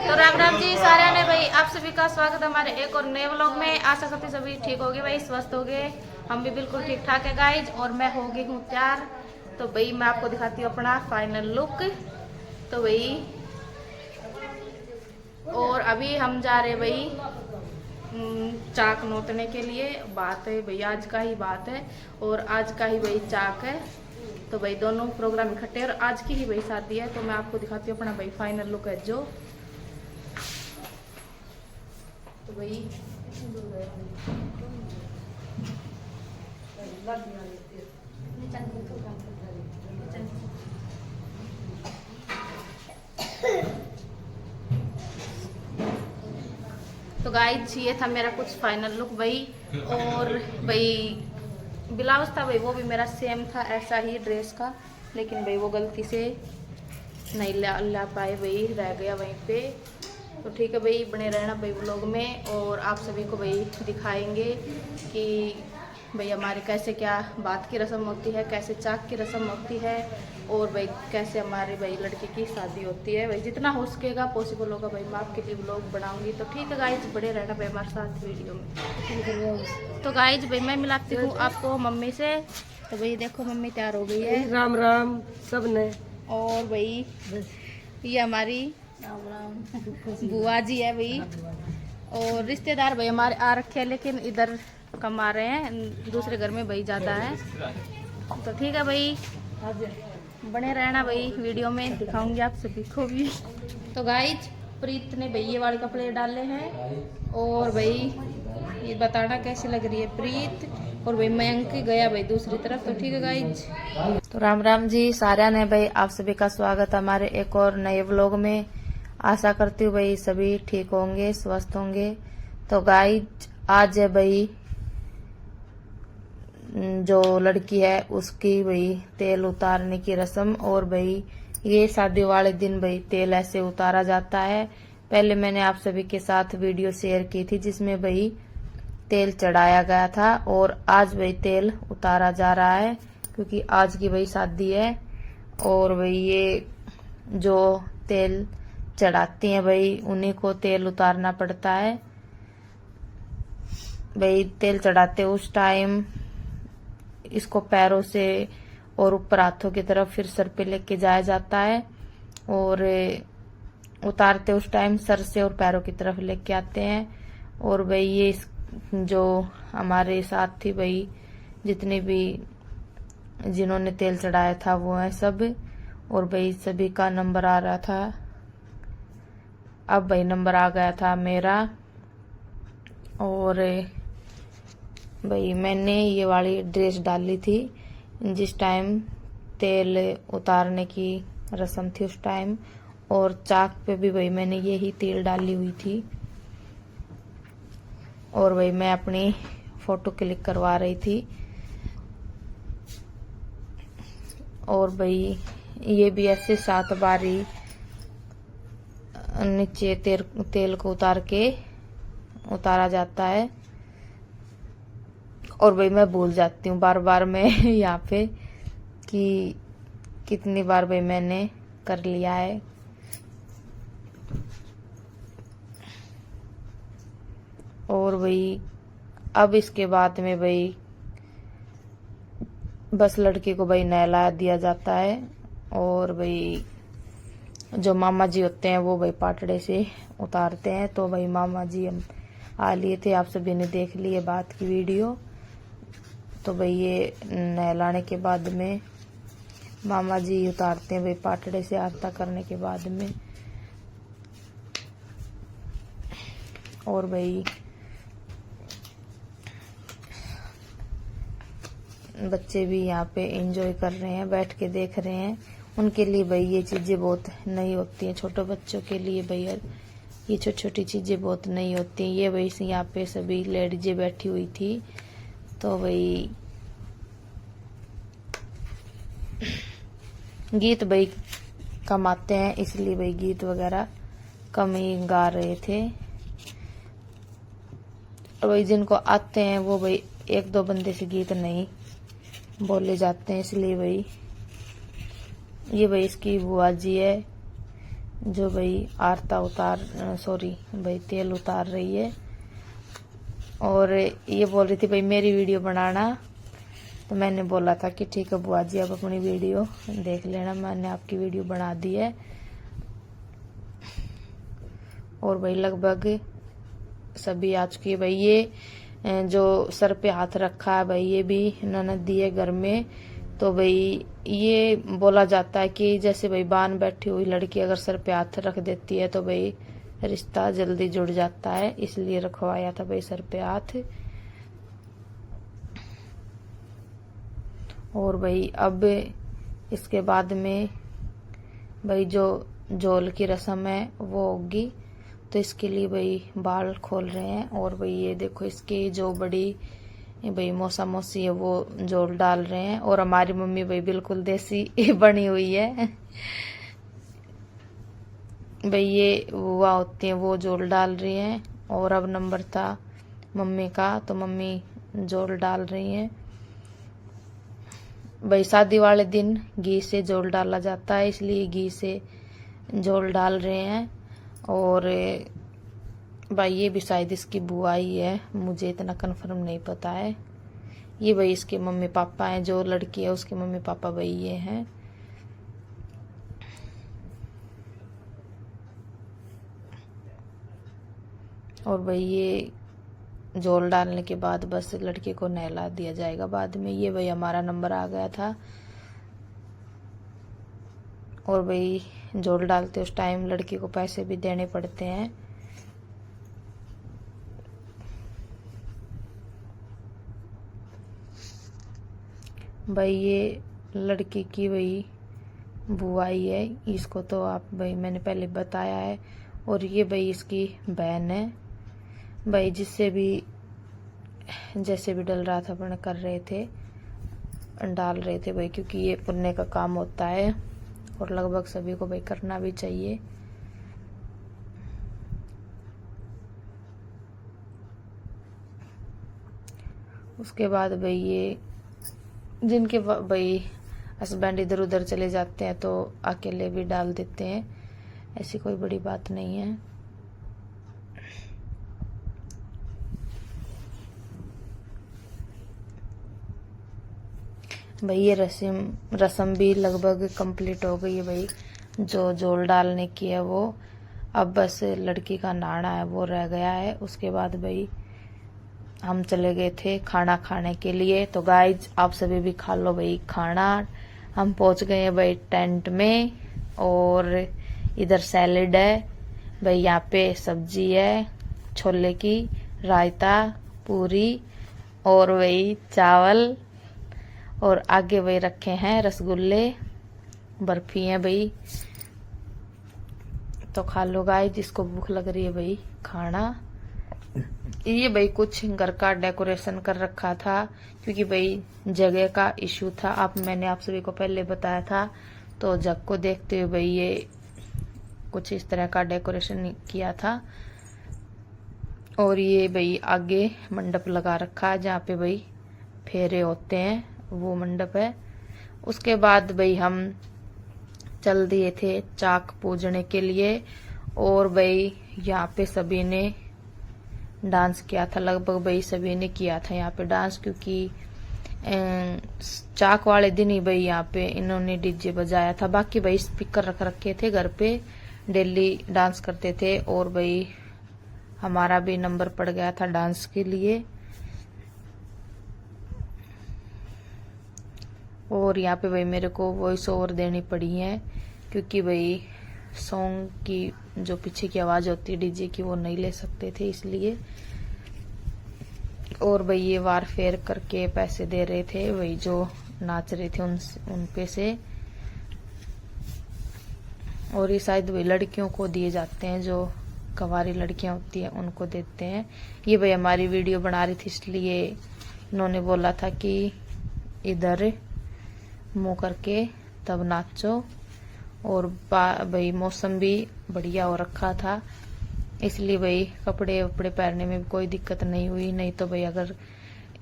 तो राम राम जी सारे ने भाई, आप सभी का स्वागत है हमारे एक और नए व्लॉग में। आशा करती सभी ठीक होगे भाई, स्वस्थ होगे। हम भी बिल्कुल ठीक ठाक है गाइज, और मैं हो गई हूँ तैयार। तो भाई मैं आपको दिखाती हूँ अपना फाइनल लुक। तो भाई और अभी हम जा रहे भाई चाक नोतने के लिए। बात है भाई, आज का ही बात है और आज का ही भाई चाक है। तो भाई दोनों प्रोग्राम इकट्ठे और आज की ही भाई शादी है। तो मैं आपको दिखाती हूँ अपना भाई फाइनल लुक है जो। तो भाई तो गाइस ये था मेरा कुछ फाइनल लुक भाई। और भाई ब्लाउज था भाई, वो भी मेरा सेम था ऐसा ही ड्रेस का, लेकिन भाई वो गलती से नहीं ला पाए भाई, रह गया वहीं पे। तो ठीक है भाई, बने रहना भाई व्लॉग में, और आप सभी को भाई दिखाएंगे कि भाई हमारे कैसे क्या बात की रस्म होती है, कैसे चाक की रस्म होती है, और भाई कैसे हमारे भाई लड़के की शादी होती है। भाई जितना हो सकेगा पॉसिबल होगा भाई मैं आपके लिए व्लॉग बनाऊंगी। तो ठीक है गाइज, बड़े रहना भाई हमारे साथ वीडियो में। तो गाइज भाई मैं मिलाती हूँ आपको मम्मी से। तो भाई देखो मम्मी तैयार हो गई है। राम राम सब ने। और भाई ये हमारी बुआ जी है भाई, और रिश्तेदार भाई हमारे आ रखे हैं, लेकिन इधर कम आ रहे हैं, दूसरे घर में भाई ज़्यादा है। तो ठीक है भाई, बने रहना भाई वीडियो में, दिखाऊंगी आप सभी को भी। तो गाइज प्रीत ने भाई ये वाले कपड़े डाले हैं, और भाई ये बताना कैसी लग रही है प्रीत। और भाई मयंक गया भाई दूसरी तरफ। तो ठीक है गाइज। तो राम राम जी सारा ने भाई, आप सभी का स्वागत है हमारे एक और नए व्लॉग में। आशा करती हूँ भाई सभी ठीक होंगे, स्वस्थ होंगे। तो गाइज आज है भाई जो लड़की है उसकी भाई तेल उतारने की रस्म। और भाई ये शादी वाले दिन भाई तेल ऐसे उतारा जाता है। पहले मैंने आप सभी के साथ वीडियो शेयर की थी जिसमें भाई तेल चढ़ाया गया था, और आज भाई तेल उतारा जा रहा है क्योंकि आज की भाई शादी है। और भाई ये जो तेल चढ़ाती हैं भाई उन्हीं को तेल उतारना पड़ता है। भाई तेल चढ़ाते उस टाइम इसको पैरों से और ऊपर हाथों की तरफ फिर सर पे लेके जाया जाता है, और उतारते उस टाइम सर से और पैरों की तरफ लेके आते हैं। और भाई ये जो हमारे साथ थी भाई जितने भी जिन्होंने तेल चढ़ाया था वो है सब, और भाई सभी का नंबर आ रहा था। अब भाई नंबर आ गया था मेरा, और भाई मैंने ये वाली ड्रेस डाली थी जिस टाइम तेल उतारने की रस्म थी उस टाइम, और चाक पे भी भाई मैंने यही तेल डाली हुई थी। और भाई मैं अपनी फोटो क्लिक करवा रही थी। और भाई ये भी ऐसे 7 बार ही नीचे तेल को उतारा जाता है। और भाई मैं भूल जाती हूँ बार बार मैं यहाँ पे कि कितनी बार भाई मैंने कर लिया है। और भाई अब इसके बाद में भाई बस लड़की को भाई नहला दिया जाता है। और भाई जो मामा जी होते हैं वो भाई पाटड़े से उतारते हैं। तो भाई मामा जी हम आ लिए थे, आप सभी ने देख ली है बात की वीडियो। तो भाई ये नहलाने के बाद में मामा जी उतारते हैं भाई पाटड़े से आरता करने के बाद में। और भाई बच्चे भी यहाँ पे एंजॉय कर रहे हैं, बैठ के देख रहे हैं। उनके लिए भाई ये चीजें बहुत नई होती हैं, छोटे बच्चों के लिए भाई ये छोटी छोटी चीजें बहुत नई होती हैं। ये भाई यहाँ पे सभी लेडीजें बैठी हुई थी। तो भाई गीत भाई कम आते हैं इसलिए भाई गीत वगैरह कम ही गा रहे थे। और भाई जिनको आते हैं वो भाई 1-2 बंदे से गीत नहीं बोले जाते हैं, इसलिए भाई ये भाई इसकी बुआ जी है जो भाई सॉरी भाई तेल उतार रही है। और ये बोल रही थी भाई मेरी वीडियो बनाना, तो मैंने बोला था कि ठीक है बुआ जी आप अपनी वीडियो देख लेना, मैंने आपकी वीडियो बना दी है। और भाई लगभग सभी आ चुकी है। भाई ये जो सर पे हाथ रखा है भाई ये भी ननद दी है घर में। तो भाई ये बोला जाता है कि जैसे भाई बान बैठी हुई लड़की अगर सर पे हाथ रख देती है तो भाई रिश्ता जल्दी जुड़ जाता है, इसलिए रखवाया था भाई सर पे हाथ। और भाई अब इसके बाद में भाई जो झोल की रस्म है वो होगी, तो इसके लिए भाई बाल खोल रहे हैं। और भाई ये देखो इसकी जो बड़ी भाई मौसा मौसी है वो झोल डाल रहे हैं। और हमारी मम्मी भाई बिल्कुल देसी बनी हुई है भाई ये बुआ होती है वो झोल डाल रही हैं। और अब नंबर था मम्मी का, तो मम्मी झोल डाल रही हैं। भाई शादी वाले दिन घी से झोल डाला जाता है, इसलिए घी से झोल डाल रहे हैं। और भाई ये भी शायद इसकी बुआ ही है, मुझे इतना कंफर्म नहीं पता है। ये भाई इसके मम्मी पापा हैं, जो लड़की है उसके मम्मी पापा भाई ये हैं। और भाई ये झोल डालने के बाद बस लड़के को नहला दिया जाएगा बाद में। ये भाई हमारा नंबर आ गया था। और भाई झोल डालते उस टाइम लड़की को पैसे भी देने पड़ते हैं। भाई ये लड़की की भाई बुआई है, इसको तो आप भाई मैंने पहले बताया है। और ये भाई इसकी बहन है भाई, जिससे भी जैसे भी डल रहा था अपन कर रहे थे, डाल रहे थे भाई, क्योंकि ये पुण्य का काम होता है और लगभग सभी को भाई करना भी चाहिए। उसके बाद भाई ये जिनके भाई हस्बैंड इधर उधर चले जाते हैं तो अकेले भी डाल देते हैं, ऐसी कोई बड़ी बात नहीं है। भाई ये रस्म भी लगभग कंप्लीट हो गई है भाई, जो झोल डालने की है वो। अब बस लड़की का नाड़ा है वो रह गया है। उसके बाद भाई हम चले गए थे खाना खाने के लिए। तो गाइज आप सभी भी खा लो भाई खाना। हम पहुंच गए हैं भाई टेंट में। और इधर सैलेड है भाई, यहाँ पे सब्जी है छोले की, रायता, पूरी और वही चावल। और आगे वही रखे हैं रसगुल्ले, बर्फी है भाई। तो खा लो गाइस, जिसको भूख लग रही है भाई खाना। ये भाई कुछ घर का डेकोरेशन कर रखा था, क्योंकि भाई जगह का इश्यू था। मैंने आप सभी को पहले बताया था। तो जग को देखते हुए भाई ये कुछ इस तरह का डेकोरेशन किया था। और ये भाई आगे मंडप लगा रखा है जहाँ पे भाई फेरे होते हैं, वो मंडप है। उसके बाद भाई हम चल दिए थे चाक पूजने के लिए। और भाई यहाँ पे सभी ने डांस किया था, लगभग भाई सभी ने किया था यहाँ पे डांस, क्योंकि चाक वाले दिन ही भाई यहाँ पे इन्होंने डीजे बजाया था। बाकी भाई स्पीकर रख रखे थे घर पे, डेली डांस करते थे। और भाई हमारा भी नंबर पड़ गया था डांस के लिए। और यहाँ पे भाई मेरे को वॉइस ओवर देनी पड़ी है, क्योंकि भाई सॉन्ग की जो पीछे की आवाज होती है डीजे की वो नहीं ले सकते थे, इसलिए। और भाई ये वार फेर करके पैसे दे रहे थे वही जो नाच रहे थे उन पे से। और ये शायद वही लड़कियों को दिए जाते हैं, जो कवारी लड़कियां होती हैं उनको देते हैं। ये भाई हमारी वीडियो बना रही थी, इसलिए इन्होंने बोला था कि इधर मुंह करके तब नाचो। और भाई मौसम भी बढ़िया हो रखा था, इसलिए भाई कपड़े वपड़े पहनने में भी कोई दिक्कत नहीं हुई। नहीं तो भाई अगर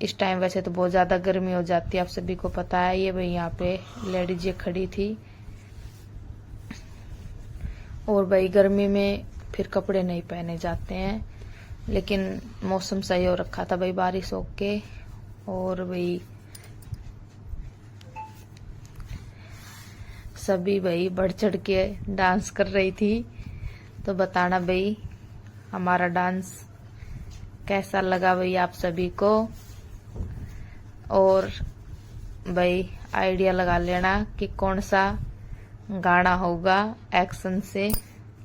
इस टाइम वैसे तो बहुत ज्यादा गर्मी हो जाती है, आप सभी को पता है। ये भाई यहाँ पे लेडीज ये खड़ी थी। और भाई गर्मी में फिर कपड़े नहीं पहने जाते हैं, लेकिन मौसम सही हो रखा था भाई बारिश हो के। और भाई सभी भाई बढ़ चढ़ के डांस कर रही थी, तो बताना भाई हमारा डांस कैसा लगा भाई आप सभी को। और भाई आइडिया लगा लेना कि कौन सा गाना होगा एक्शन से,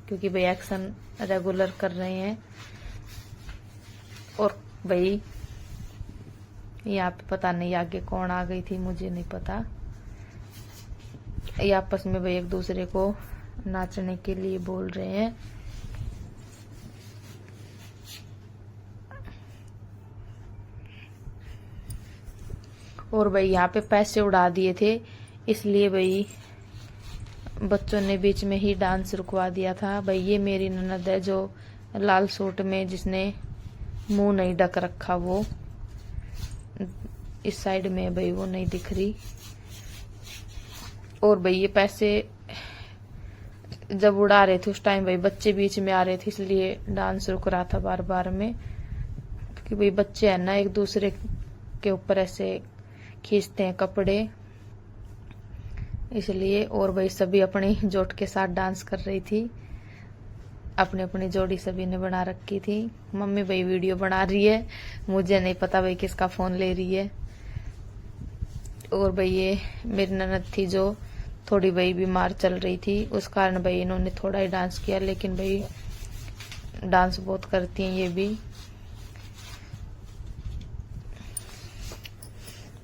क्योंकि भाई एक्शन रेगुलर कर रहे हैं। और भाई यहाँ पे पता नहीं आगे कौन आ गई थी, मुझे नहीं पता। ये आपस में भाई एक दूसरे को नाचने के लिए बोल रहे हैं। और भाई यहाँ पे पैसे उड़ा दिए थे, इसलिए भाई बच्चों ने बीच में ही डांस रुकवा दिया था। भाई ये मेरी ननद है जो लाल सूट में, जिसने मुंह नहीं ढक रखा, वो इस साइड में भाई वो नहीं दिख रही। और भाई ये पैसे जब उड़ा रहे थे उस टाइम भाई बच्चे बीच में आ रहे थे, इसलिए डांस रुक रहा था बार बार में, क्योंकि भाई बच्चे है ना एक दूसरे के ऊपर ऐसे खींचते हैं कपड़े, इसलिए। और भाई सभी अपनी जोट के साथ डांस कर रही थी, अपनी अपनी जोड़ी सभी ने बना रखी थी। मम्मी भाई वीडियो बना रही है, मुझे नहीं पता भाई किसका फोन ले रही है। और भाई ये मेरी ननद थी जो थोड़ी भाई बीमार चल रही थी, उस कारण भाई इन्होंने थोड़ा ही डांस किया, लेकिन भाई डांस बहुत करती हैं ये भी।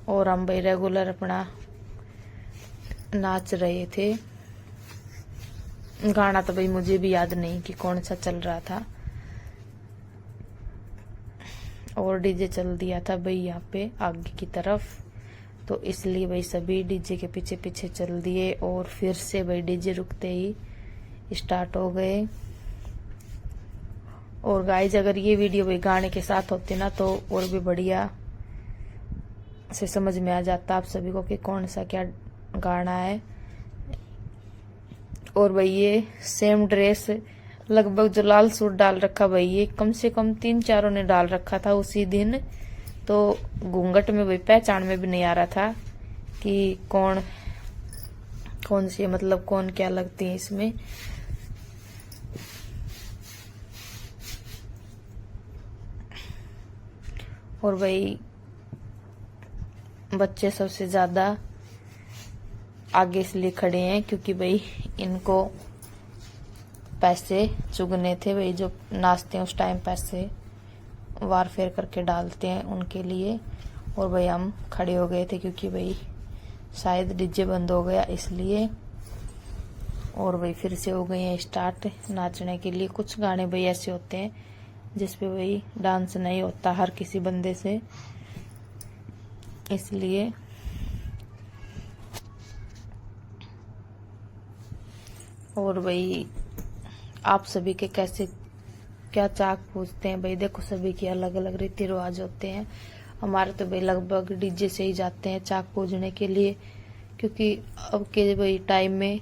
और हम भाई रेगुलर अपना नाच रहे थे। गाना तो भाई मुझे भी याद नहीं कि कौन सा चल रहा था। और डीजे चल दिया था भाई यहाँ पे आगे की तरफ, तो इसलिए भाई सभी डीजे के पीछे पीछे चल दिए। और फिर से भाई डीजे रुकते ही स्टार्ट हो गए। और गाइज अगर ये वीडियो भाई गाने के साथ होती ना तो और भी बढ़िया से समझ में आ जाता आप सभी को कि कौन सा क्या गाना है। और भाई ये सेम ड्रेस लगभग जो लाल सूट डाल रखा भाई ये कम से कम 3-4 ने डाल रखा था उसी दिन, तो घूंघट में भाई पहचान में भी नहीं आ रहा था कि कौन कौन सी, मतलब कौन क्या लगती है इसमें। और भाई बच्चे सबसे ज्यादा आगे इसलिए खड़े हैं क्योंकि भाई इनको पैसे चुगने थे, भाई जो नाचते हैं उस टाइम पैसे वार फेर करके डालते हैं उनके लिए। और भाई हम खड़े हो गए थे क्योंकि भाई शायद डीजे बंद हो गया इसलिए। और भाई फिर से हो गए हैं स्टार्ट नाचने के लिए। कुछ गाने भाई ऐसे होते हैं जिसपे भाई डांस नहीं होता हर किसी बंदे से, इसलिए। और भाई आप सभी के कैसे क्या चाक पूजते हैं भाई, देखो सभी के अलग अलग रीति रिवाज होते हैं। हमारे तो भाई लगभग डीजे से ही जाते हैं चाक पूजने के लिए, क्योंकि अब के भाई टाइम में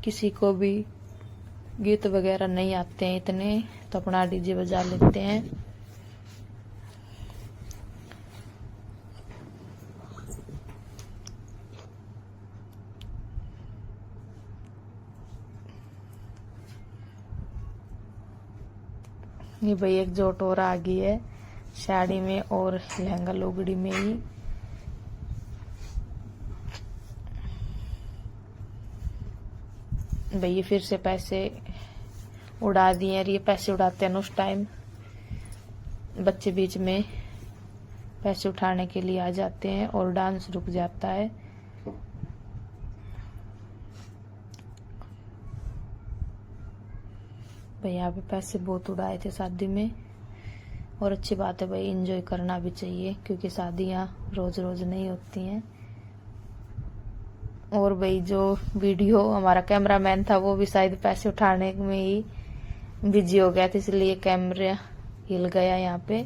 किसी को भी गीत वगैरह नहीं आते हैं इतने, तो अपना डीजे बजा लेते हैं। ये भाई एक जोट और आ गई है साड़ी में और लहंगा लुगड़ी में ही। भाई ये फिर से पैसे उड़ा दिए, और ये पैसे उड़ाते हैं उस टाइम बच्चे बीच में पैसे उठाने के लिए आ जाते हैं और डांस रुक जाता है। भाई यहाँ पे पैसे बहुत उड़ाए थे शादी में, और अच्छी बात है भाई एंजॉय करना भी चाहिए क्योंकि शादियाँ रोज रोज नहीं होती हैं। और भाई जो वीडियो हमारा कैमरामैन था वो भी शायद पैसे उठाने में ही बिजी हो गया था, इसलिए कैमरा हिल गया यहाँ पे।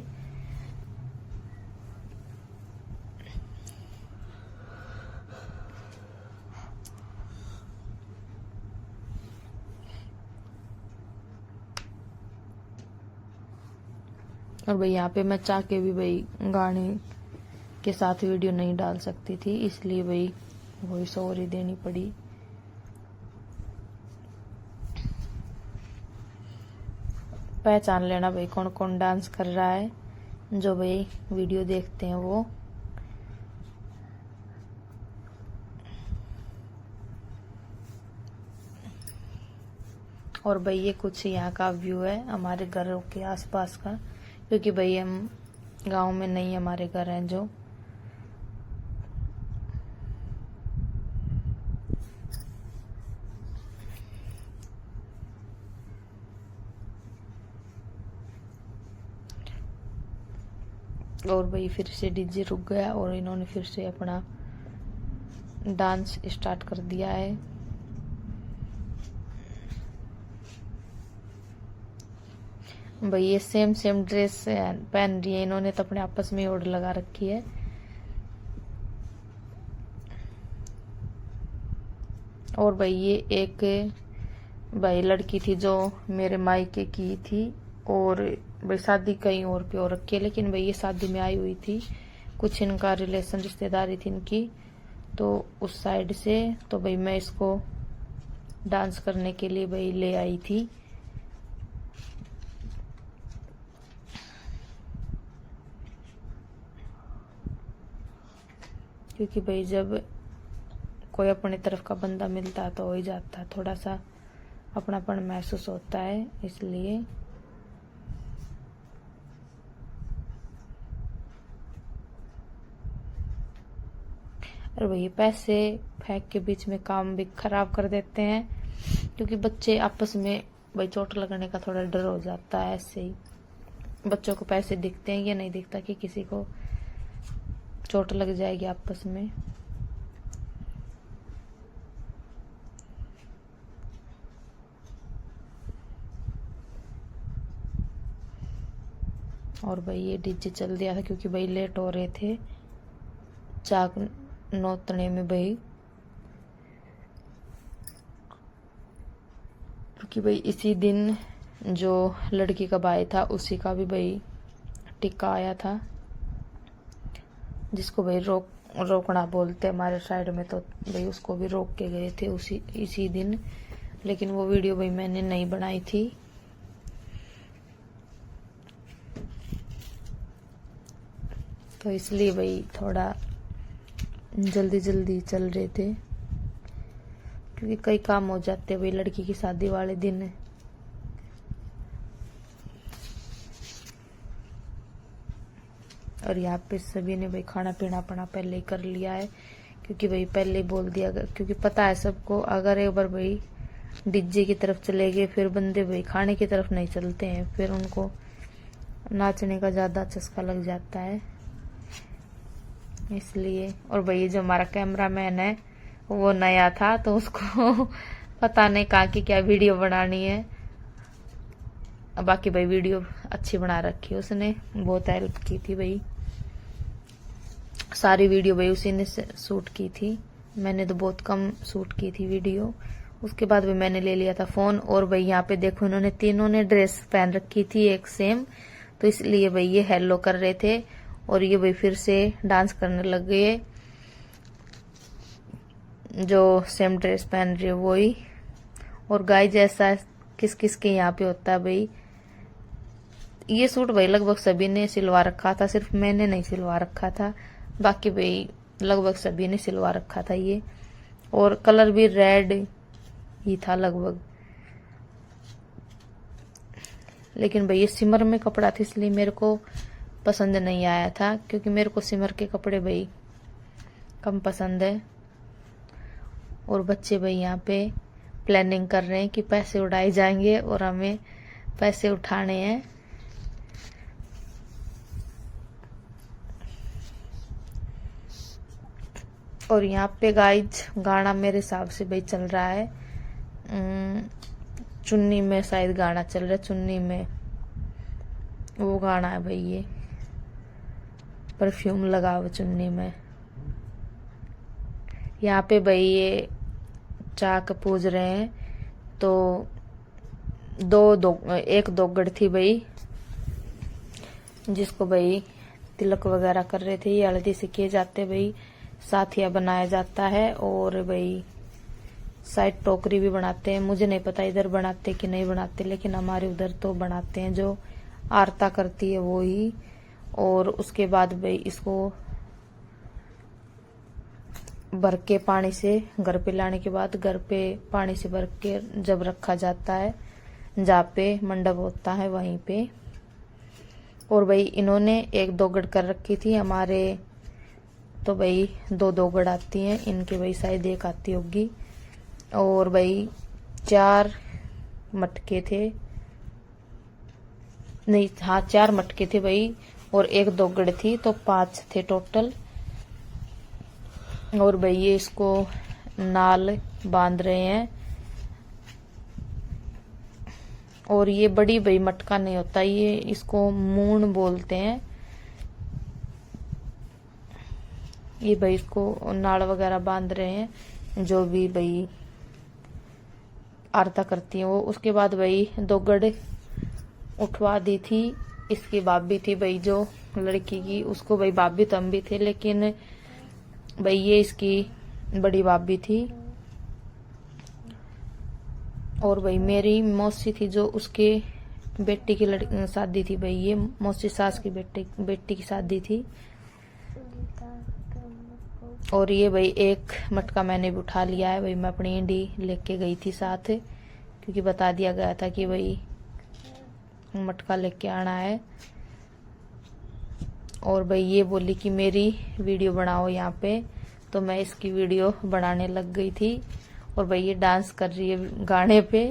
और भाई यहाँ पे मैं चाह के भी भाई गाने के साथ वीडियो नहीं डाल सकती थी, इसलिए भाई वॉइस ओवर ही देनी पड़ी। पहचान लेना भाई कौन कौन डांस कर रहा है, जो भाई वीडियो देखते हैं वो। और भाई ये कुछ यहाँ का व्यू है हमारे घरों के आसपास का, क्योंकि भाई हम गांव में नहीं, हमारे घर हैं जो। और भाई फिर से डीजे रुक गया और इन्होंने फिर से अपना डांस स्टार्ट कर दिया है। भाई ये सेम सेम ड्रेस पहन रही है इन्होंने, तो अपने आपस में ओढ़ लगा रखी है। और भाई ये एक भाई लड़की थी जो मेरे मायके की थी, और भाई शादी कहीं और पे हो रखी है, लेकिन भाई ये शादी में आई हुई थी। कुछ इनका रिलेशन रिश्तेदारी थी इनकी, तो उस साइड से। तो भाई मैं इसको डांस करने के लिए भाई ले आई थी। क्योंकि भाई जब कोई अपनी तरफ का बंदा मिलता है तो हो ही जाता है, थोड़ा सा अपनापन महसूस होता है, इसलिए। और भाई पैसे फेंक के बीच में काम भी खराब कर देते हैं, क्योंकि बच्चे आपस में भाई चोट लगने का थोड़ा डर हो जाता है। ऐसे ही बच्चों को पैसे दिखते हैं, ये नहीं दिखता कि किसी को चोट लग जाएगी आपस में। और भाई ये डीजे चल दिया था, क्योंकि भाई लेट हो रहे थे चाक नोतने में भाई। क्योंकि भाई इसी दिन जो लड़की का भाई था उसी का भी भाई टिक्का आया था, जिसको भाई रोकना बोलते हमारे साइड में, तो भाई उसको भी रोक के गए थे इसी दिन। लेकिन वो वीडियो भाई मैंने नहीं बनाई थी। तो इसलिए भाई थोड़ा जल्दी जल्दी चल रहे थे, क्योंकि कई काम हो जाते भाई लड़की की शादी वाले दिन। और यहाँ पे सभी ने भाई खाना पीना अपना पहले ही कर लिया है, क्योंकि भाई पहले ही बोल दिया, क्योंकि पता है सबको, अगर एक बार भाई डीजे की तरफ चले गए फिर बंदे भाई खाने की तरफ नहीं चलते हैं, फिर उनको नाचने का ज्यादा चस्का लग जाता है, इसलिए। और भाई जो हमारा कैमरामैन है वो नया था, तो उसको पता नहीं कहाँ की क्या वीडियो बनानी है। बाकी भाई वीडियो अच्छी बना रखी है उसने, बहुत हेल्प की थी भाई। सारी वीडियो भाई उसी ने शूट की थी, मैंने तो बहुत कम शूट की थी वीडियो। उसके बाद भी मैंने ले लिया था फोन। और भाई यहाँ पे देखो इन्होंने तीनों ने ड्रेस पहन रखी थी एक सेम, तो इसलिए भाई ये हेलो कर रहे थे, और ये भाई फिर से डांस करने लग गए, जो सेम ड्रेस पहन रही है वही। और गाय जैसा किस किस के यहाँ पे होता है भाई। ये सूट भाई लगभग सभी ने सिलवा रखा था, सिर्फ मैंने नहीं सिलवा रखा था, बाकी भाई लगभग सभी ने सिलवा रखा था ये। और कलर भी रेड ही था लगभग, लेकिन भाई ये सिमर में कपड़ा था इसलिए मेरे को पसंद नहीं आया था, क्योंकि मेरे को सिमर के कपड़े भाई कम पसंद है। और बच्चे भाई यहाँ पे प्लानिंग कर रहे हैं कि पैसे उड़ाए जाएंगे और हमें पैसे उठाने हैं। और यहाँ पे गाइज गाना मेरे हिसाब से भाई चल रहा है, चुन्नी में शायद गाना चल रहा है, चुन्नी में वो गाना है भाई, ये परफ्यूम लगा हुआ चुन्नी में। यहाँ पे भाई ये चाक पूज रहे हैं, तो एक दोगड़ थी भाई, जिसको भाई तिलक वगैरह कर रहे थे। ये हल्दी से किए जाते भाई, साथिया बनाया जाता है और भाई शायद टोकरी भी बनाते हैं। मुझे नहीं पता इधर बनाते कि नहीं बनाते, लेकिन हमारे उधर तो बनाते हैं। जो आरता करती है वो ही। और उसके बाद भाई इसको भर के पानी से घर पे लाने के बाद घर पे पानी से भर के जब रखा जाता है जहाँ पे मंडप होता है वहीं पे। और भाई इन्होंने एक दोगड़ कर रखी थी। हमारे तो भाई दो दोगड़ आती हैं, इनके भाई शायद एक आती होगी। और भाई 4 मटके थे, नहीं हाँ 4 मटके थे भाई, और एक दोगड़ थी, तो 5 थे टोटल। और भाई ये इसको नाल बांध रहे हैं। और ये बड़ी भाई मटका नहीं होता, ये इसको मूण बोलते हैं। ये भाई इसको नाड़ वगैरह बांध रहे हैं, जो भी भाई आरता करती है वो। उसके बाद भाई दोगड़ उठवा दी थी। इसकी भाभी थी भाई जो लड़की की, उसको भाई भाभी तो हम भी थे, लेकिन भाई ये इसकी बड़ी भाभी थी। और भाई मेरी मौसी थी जो उसके बेटी की शादी थी भाई। ये मौसी सास की बेटी की शादी थी। और ये भाई एक मटका मैंने भी उठा लिया है भाई, मैं अपनी इंडी लेके गई थी साथ, क्योंकि बता दिया गया था कि भाई मटका लेके आना है। और भाई ये बोली कि मेरी वीडियो बनाओ यहाँ पे, तो मैं इसकी वीडियो बनाने लग गई थी। और भाई ये डांस कर रही है गाने पे।